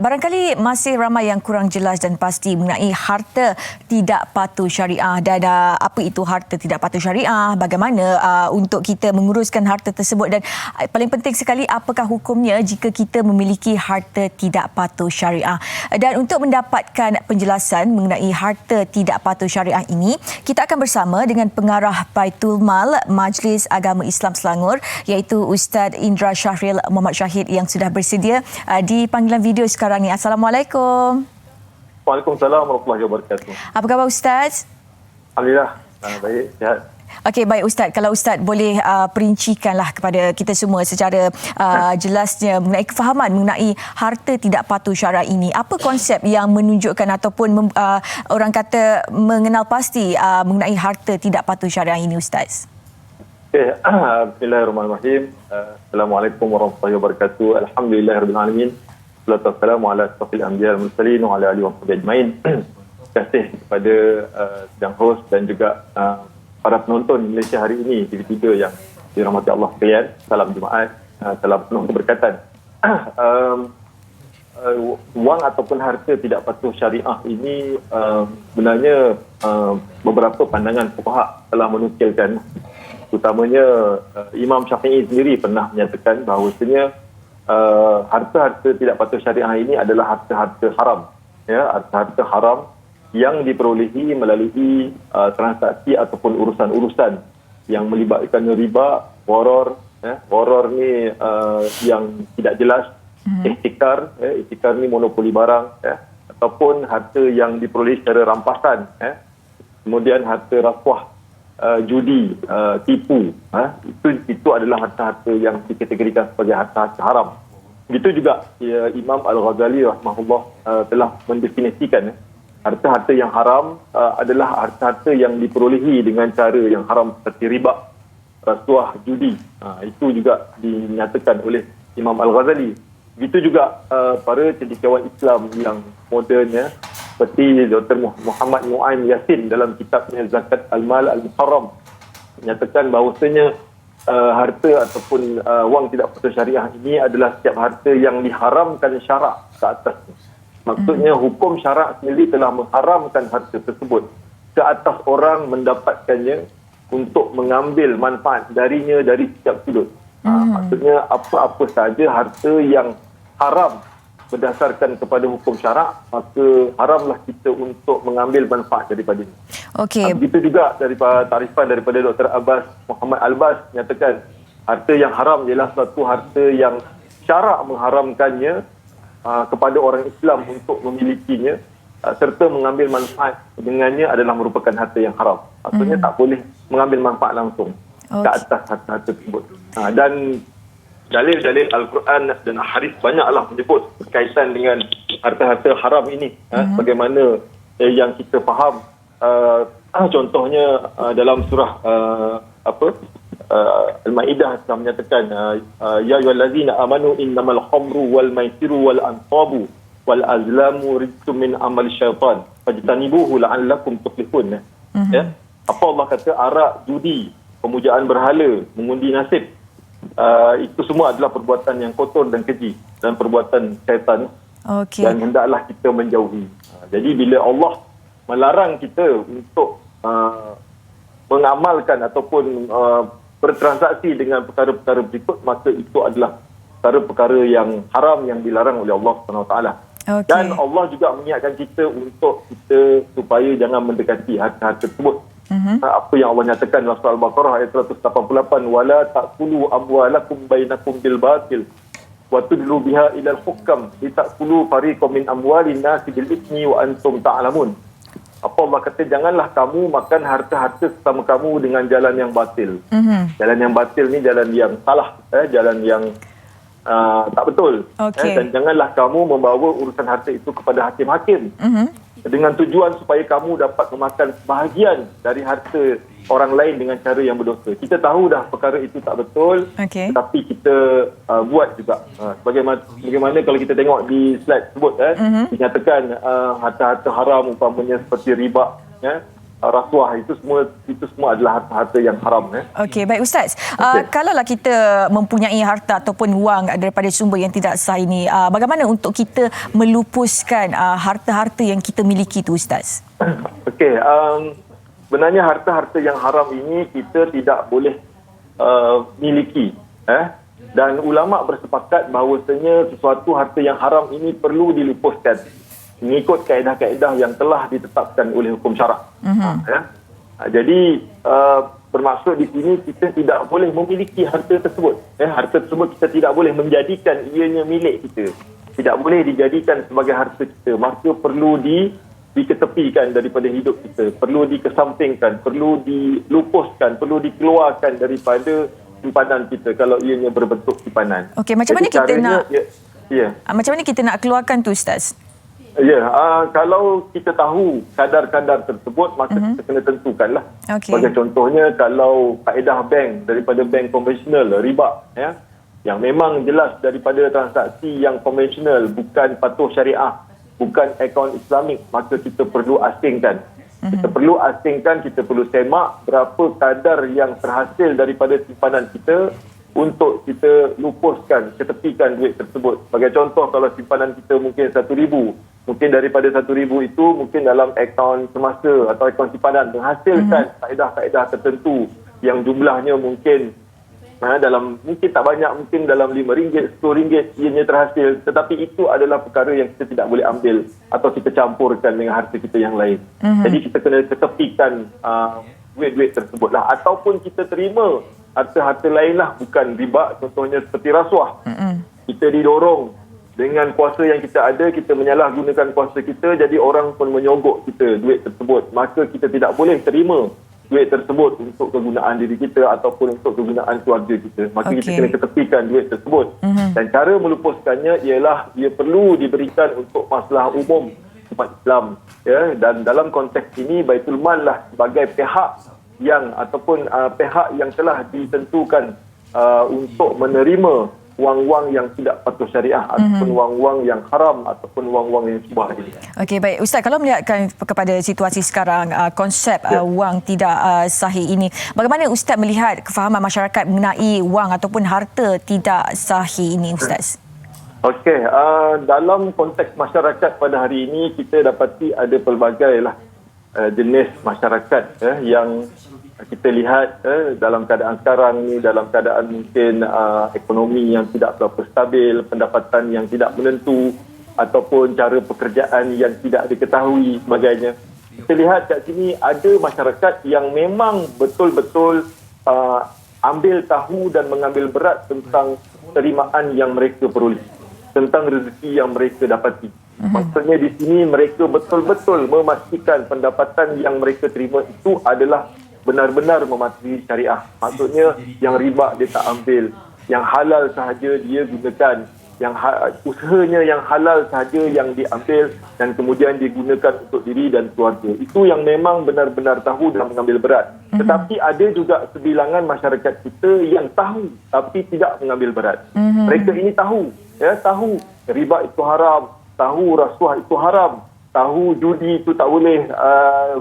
Barangkali masih ramai yang kurang jelas dan pasti mengenai harta tidak patuh syariah dan apa itu harta tidak patuh syariah, bagaimana untuk kita menguruskan harta tersebut dan paling penting sekali apakah hukumnya jika kita memiliki harta tidak patuh syariah. Dan untuk mendapatkan penjelasan mengenai harta tidak patuh syariah ini, kita akan bersama dengan pengarah Baitul Mal Majlis Agama Islam Selangor iaitu Ustaz Indra Syahril Muhammad Syahid yang sudah bersedia di panggilan video sekarang ni. Assalamualaikum. Waalaikumsalam warahmatullahi wabarakatuh. Apa khabar Ustaz? Alhamdulillah. Baik, sihat. Okey, baik Ustaz. Kalau Ustaz boleh perincikanlah kepada kita semua secara jelasnya mengenai kefahaman mengenai harta tidak patuh syariah ini. Apa konsep yang menunjukkan ataupun orang kata mengenal pasti mengenai harta tidak patuh syariah ini Ustaz? Okay. Bismillahirrahmanirrahim. Assalamualaikum warahmatullahi wabarakatuh. Alhamdulillahirabbil alamin. Wassalatu wassalamu ala asyrafil anbiya'i wal mursalin wa ala alihi wa sahbihi ajmain. Terima kasih kepada sidang host dan juga para penonton Malaysia hari ini di TV3 yang dirahmati Allah sekalian. Salam Jumaat, salam penuh keberkatan. Wang ataupun harta tidak patuh syariah ini sebenarnya beberapa pandangan fuqaha telah menukilkan. Utamanya Imam Syafi'i sendiri pernah menyatakan bahawasanya harta-harta tidak patuh syariah ini adalah harta-harta haram, ya, harta-harta haram yang diperolehi melalui transaksi ataupun urusan-urusan yang melibatkan riba, gharar, ya. Gharar ni yang tidak jelas, ihtikar, ya, ihtikar ni monopoli barang, ya, ataupun harta yang diperolehi secara rampasan, ya. Kemudian harta rasuah, judi, tipu, itu adalah harta-harta yang dikategorikan sebagai harta-harta haram. Begitu juga Imam Al-Ghazali rahimahullah telah mendefinisikan harta-harta yang haram adalah harta-harta yang diperolehi dengan cara yang haram seperti riba, rasuah, judi. Itu juga dinyatakan oleh Imam Al-Ghazali. Begitu juga para cendekiawan Islam yang moden, ya, seperti Dr. Muhammad Nuaim Yassin dalam kitabnya Zakat Al-Mal Al-Muharram menyatakan bahawasanya harta ataupun wang tidak patuh syariah ini adalah setiap harta yang diharamkan syarak ke atasnya. Maksudnya hukum syarak sendiri telah mengharamkan harta tersebut ke atas orang mendapatkannya untuk mengambil manfaat darinya dari setiap sudut. Maksudnya apa-apa saja harta yang haram berdasarkan kepada hukum syarak, maka haramlah kita untuk mengambil manfaat daripadanya. Okey. Begitu juga daripada tarifan daripada Dr. Abbas Muhammad Albas menyatakan harta yang haram ialah suatu harta yang syarak mengharamkannya kepada orang Islam untuk memilikinya serta mengambil manfaat dengannya adalah merupakan harta yang haram. Maksudnya tak boleh mengambil manfaat langsung ke atas harta tersebut. Dan dalil-dalil Al-Quran dan hadis banyaklah menyebut berkaitan dengan harta-harta haram ini. Bagaimana yang kita faham, contohnya dalam surah Al-Maidah telah menyatakan ya ayyuhallazina amanu innamal khamru wal maisiru wal ansabu wal azlamu rijsun min amali syaitan fajtanibuhu la'allakum tuflihun. Ya. Apa Allah kata, arak, judi, pemujaan berhala, mengundi nasib, itu semua adalah perbuatan yang kotor dan keji dan perbuatan syaitan. Dan hendaklah kita menjauhi. Jadi bila Allah melarang kita untuk mengamalkan ataupun bertransaksi dengan perkara-perkara berikut, maka itu adalah perkara-perkara yang haram yang dilarang oleh Allah SWT. Dan Allah juga mengingatkan kita untuk kita supaya jangan mendekati harta-harta tersebut. Apa yang Allah nyatakan dalam surah Al-Baqarah ayat 188, wala ta'kulu amwalakum bainakum bil batil wa tudlu biha ila al-hukam litakulu fariqam min amwalin nasi bil ithmi wa antum ta'lamun. Apa Allah kata, janganlah kamu makan harta-harta sesama kamu dengan jalan yang batil. Jalan yang batil ni jalan yang salah, jalan yang tak betul. Dan janganlah kamu membawa urusan harta itu kepada hakim-hakim dengan tujuan supaya kamu dapat memakan sebahagian dari harta orang lain dengan cara yang berdosa. Kita tahu dah perkara itu tak betul, tapi kita buat juga. Bagaimana kalau kita tengok di slide tersebut, dinyatakan harta-harta haram umpamanya seperti riba, rasuah, itu semua adalah harta-harta yang haram. Okey, baik Ustaz. Kalaulah kita mempunyai harta ataupun wang daripada sumber yang tidak sah ini, bagaimana untuk kita melupuskan harta-harta yang kita miliki itu Ustaz? Okey, sebenarnya harta-harta yang haram ini kita tidak boleh miliki. Dan ulama bersepakat bahawasanya sesuatu harta yang haram ini perlu dilupuskan mengikut kaedah-kaedah yang telah ditetapkan oleh hukum syarak. Jadi bermaksud di sini kita tidak boleh memiliki harta tersebut. Harta tersebut kita tidak boleh menjadikan ianya milik kita. Tidak boleh dijadikan sebagai harta kita. Maka perlu diketepikan daripada hidup kita. Perlu dikesampingkan, perlu dilupuskan, perlu dikeluarkan daripada simpanan kita kalau ianya berbentuk simpanan. Okey, macam mana kita nak macam mana kita nak keluarkan tu Ustaz? Kalau kita tahu kadar-kadar tersebut, maka kita kena tentukanlah. Sebagai contohnya, kalau kaedah bank daripada bank konvensional, riba, yang memang jelas daripada transaksi yang konvensional, bukan patuh syariah, bukan akaun Islamik, maka kita perlu asingkan. Kita perlu asingkan, kita perlu semak berapa kadar yang terhasil daripada simpanan kita untuk kita lupuskan, ketepikan duit tersebut. Sebagai contoh, kalau simpanan kita mungkin 1,000, mungkin daripada 1,000 itu mungkin dalam akaun semasa atau akaun simpanan menghasilkan kaedah-kaedah tertentu yang jumlahnya mungkin mungkin tak banyak, mungkin dalam RM5, RM10 ianya terhasil, tetapi itu adalah perkara yang kita tidak boleh ambil atau kita campurkan dengan harta kita yang lain. Jadi kita kena ketepikan duit-duit tersebutlah, ataupun kita terima harta-harta lain lah, bukan riba, contohnya seperti rasuah. Kita didorong dengan kuasa yang kita ada, kita menyalahgunakan kuasa kita, jadi orang pun menyogok kita duit tersebut. Maka kita tidak boleh terima duit tersebut untuk kegunaan diri kita ataupun untuk kegunaan keluarga kita. Maka kita kena ketepikan duit tersebut. Dan cara melupuskannya ialah dia perlu diberikan untuk masalah umum umat Islam. Dan dalam konteks ini, Baitul Mal lah sebagai pihak yang ataupun pihak yang telah ditentukan untuk menerima wang-wang yang tidak patuh syariah ataupun wang-wang yang haram ataupun wang-wang yang syubhah ini. Okey, baik Ustaz, kalau melihatkan kepada situasi sekarang, konsep wang tidak sahih ini, bagaimana Ustaz melihat kefahaman masyarakat mengenai wang ataupun harta tidak sahih ini Ustaz? Okey, dalam konteks masyarakat pada hari ini kita dapati ada pelbagai jenis masyarakat yang kita lihat dalam keadaan sekarang ni, dalam keadaan mungkin ekonomi yang tidak berapa stabil, pendapatan yang tidak menentu, ataupun cara pekerjaan yang tidak diketahui sebagainya. Kita lihat kat sini ada masyarakat yang memang betul-betul ambil tahu dan mengambil berat tentang penerimaan yang mereka peroleh, tentang rezeki yang mereka dapati. Maksudnya di sini mereka betul-betul memastikan pendapatan yang mereka terima itu adalah benar-benar mematuhi syariah. Maksudnya yang riba dia tak ambil, yang halal sahaja dia gunakan, yang usahanya yang halal sahaja yang diambil dan kemudian digunakan untuk diri dan keluarga. Itu yang memang benar-benar tahu dan mengambil berat. Tetapi ada juga sebilangan masyarakat kita yang tahu tapi tidak mengambil berat. Mereka ini tahu, tahu riba itu haram, tahu rasuah itu haram, tahu judi itu tak boleh,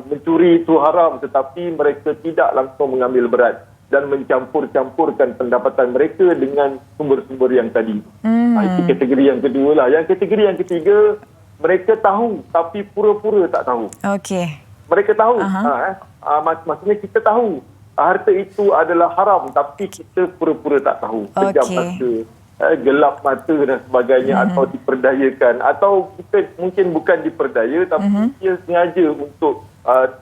mencuri itu haram, tetapi mereka tidak langsung mengambil berat dan mencampur-campurkan pendapatan mereka dengan sumber-sumber yang tadi. Itu kategori yang kedua lah. Yang kategori yang ketiga, mereka tahu tapi pura-pura tak tahu. Mereka tahu. Maksudnya kita tahu harta itu adalah haram tapi kita pura-pura tak tahu. Pejam mata, gelap mata dan sebagainya, atau diperdayakan, atau kita mungkin bukan diperdaya tapi dia sengaja untuk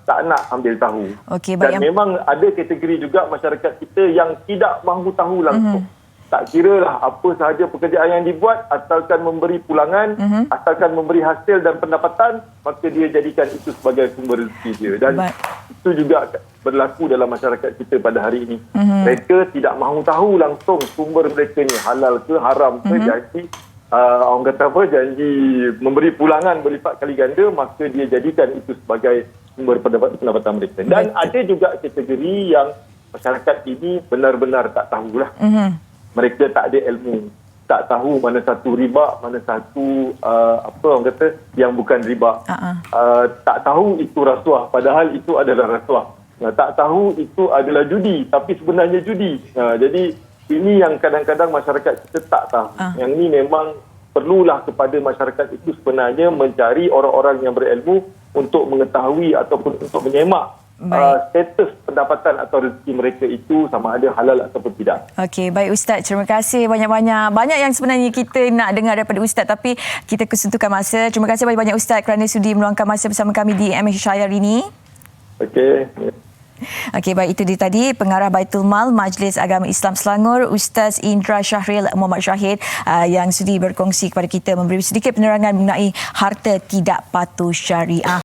tak nak ambil tahu. Dan memang ada kategori juga masyarakat kita yang tidak mahu tahu langsung. Tak kiralah apa sahaja pekerjaan yang dibuat, asalkan memberi pulangan, asalkan memberi hasil dan pendapatan, maka dia jadikan itu sebagai sumber rezeki dia. Dan itu juga berlaku dalam masyarakat kita pada hari ini. Mereka tidak mahu tahu langsung sumber mereka ni halal ke haram ke, janji orang kata apa, janji memberi pulangan berlipat kali ganda, maka dia jadikan itu sebagai sumber pendapatan mereka. Dan ada juga kategori yang masyarakat ini benar-benar tak tahulah. Mereka tak ada ilmu. tak tahu mana satu riba, mana satu apa orang kata yang bukan riba. Tak tahu itu rasuah, padahal itu adalah rasuah. Tak tahu itu adalah judi, tapi sebenarnya judi. Jadi ini yang kadang-kadang masyarakat kita tak tahu. Yang ini memang perlulah kepada masyarakat itu sebenarnya mencari orang-orang yang berilmu untuk mengetahui ataupun untuk menyemak status pendapatan atau rezeki mereka itu sama ada halal ataupun tidak. Okey, baik Ustaz. Terima kasih banyak-banyak. Banyak yang sebenarnya kita nak dengar daripada Ustaz tapi kita kesentukan masa. Terima kasih banyak-banyak Ustaz kerana sudi meluangkan masa bersama kami di MH hari ini. Okey. Okey, baik, itu dia tadi Pengarah Baitul Mal Majlis Agama Islam Selangor Ustaz Indra Syahril Muhammad Syahid yang sudi berkongsi kepada kita, memberi sedikit penerangan mengenai harta tidak patuh syariah.